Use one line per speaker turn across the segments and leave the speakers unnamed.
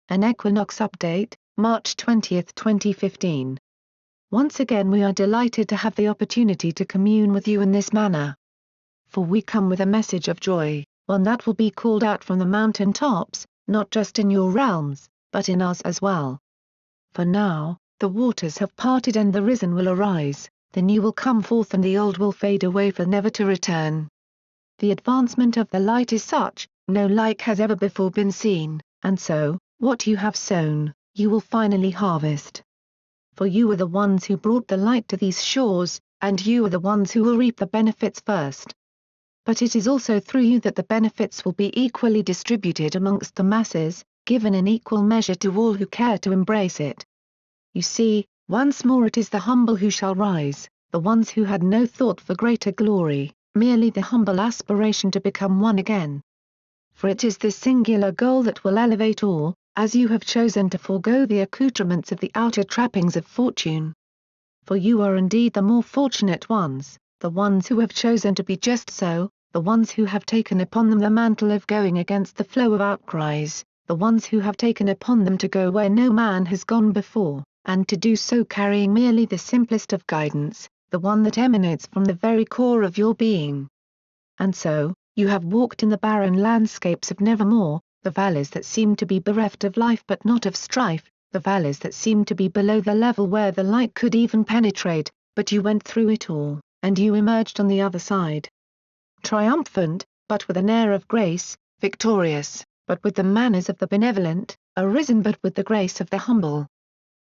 An Equinox Update, March 20, 2015. Once again we are delighted to have the opportunity to commune with you in this manner. For we come with a message of joy, one that will be called out from the mountain tops, not just in your realms, but in ours as well. For now, the waters have parted and the risen will arise, the new will come forth and the old will fade away for never to return. The advancement of the light is such, no like has ever before been seen, and so, what you have sown, you will finally harvest. For you are the ones who brought the light to these shores, and you are the ones who will reap the benefits first. But it is also through you that the benefits will be equally distributed amongst the masses, given in equal measure to all who care to embrace it. You see, once more it is the humble who shall rise, the ones who had no thought for greater glory, merely the humble aspiration to become one again. For it is this singular goal that will elevate all, as you have chosen to forego the accoutrements of the outer trappings of fortune. For you are indeed the more fortunate ones, the ones who have chosen to be just so, the ones who have taken upon them the mantle of going against the flow of outcries, the ones who have taken upon them to go where no man has gone before, and to do so carrying merely the simplest of guidance, the one that emanates from the very core of your being. And so, you have walked in the barren landscapes of nevermore, the valleys that seem to be bereft of life but not of strife, the valleys that seem to be below the level where the light could even penetrate, but you went through it all, and you emerged on the other side. Triumphant, but with an air of grace, victorious, but with the manners of the benevolent, arisen but with the grace of the humble.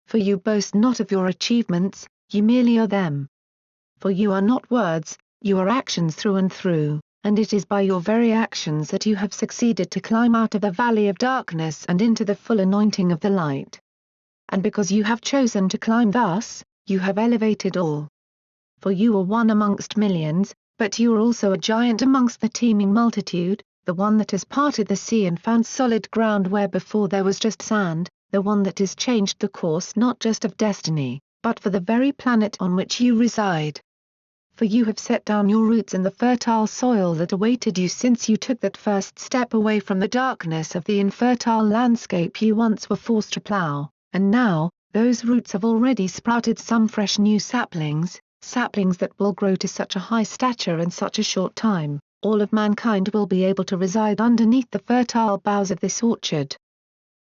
For you boast not of your achievements, you merely are them. For you are not words, you are actions through and through, and it is by your very actions that you have succeeded to climb out of the valley of darkness and into the full anointing of the light. And because you have chosen to climb thus, you have elevated all. For you are one amongst millions, but you are also a giant amongst the teeming multitude, the one that has parted the sea and found solid ground where before there was just sand, the one that has changed the course not just of destiny, but for the very planet on which you reside. For you have set down your roots in the fertile soil that awaited you since you took that first step away from the darkness of the infertile landscape you once were forced to plough, and now, those roots have already sprouted some fresh new saplings, saplings that will grow to such a high stature in such a short time, all of mankind will be able to reside underneath the fertile boughs of this orchard.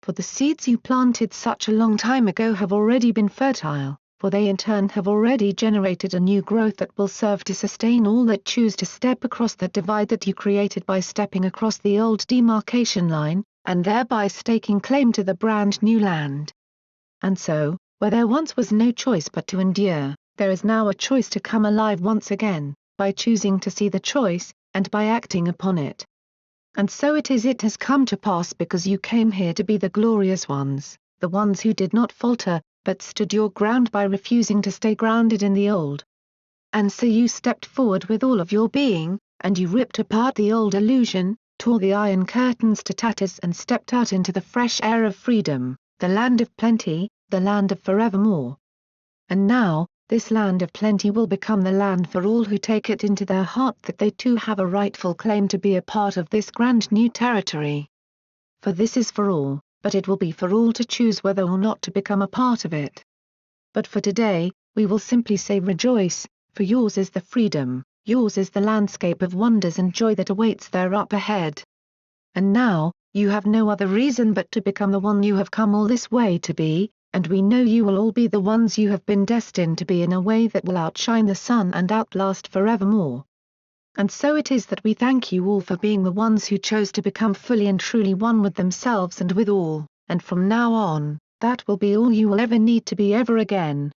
For the seeds you planted such a long time ago have already been fertile, for they in turn have already generated a new growth that will serve to sustain all that choose to step across the divide that you created by stepping across the old demarcation line, and thereby staking claim to the brand new land. And so, where there once was no choice but to endure, there is now a choice to come alive once again, by choosing to see the choice, and by acting upon it. And so it has come to pass because you came here to be the glorious ones, the ones who did not falter, but stood your ground by refusing to stay grounded in the old. And so you stepped forward with all of your being, and you ripped apart the old illusion, tore the iron curtains to tatters and stepped out into the fresh air of freedom, the land of plenty, the land of forevermore. And now, this land of plenty will become the land for all who take it into their heart that they too have a rightful claim to be a part of this grand new territory. For this is for all, but it will be for all to choose whether or not to become a part of it. But for today, we will simply say rejoice, for yours is the freedom, yours is the landscape of wonders and joy that awaits there up ahead. And now, you have no other reason but to become the one you have come all this way to be, and we know you will all be the ones you have been destined to be in a way that will outshine the sun and outlast forevermore. And so it is that we thank you all for being the ones who chose to become fully and truly one with themselves and with all, and from now on, that will be all you will ever need to be ever again.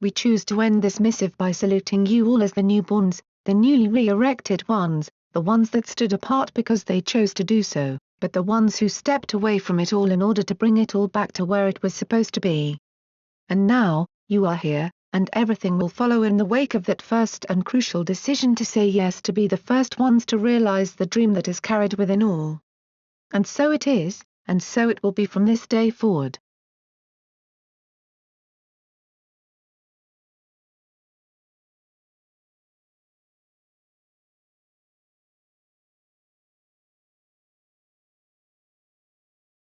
We choose to end this missive by saluting you all as the newborns, the newly re-erected ones, the ones that stood apart because they chose to do so, but the ones who stepped away from it all in order to bring it all back to where it was supposed to be. And now, you are here, and everything will follow in the wake of that first and crucial decision to say yes to be the first ones to realize the dream that is carried within all. And so it is, and so it will be from this day forward.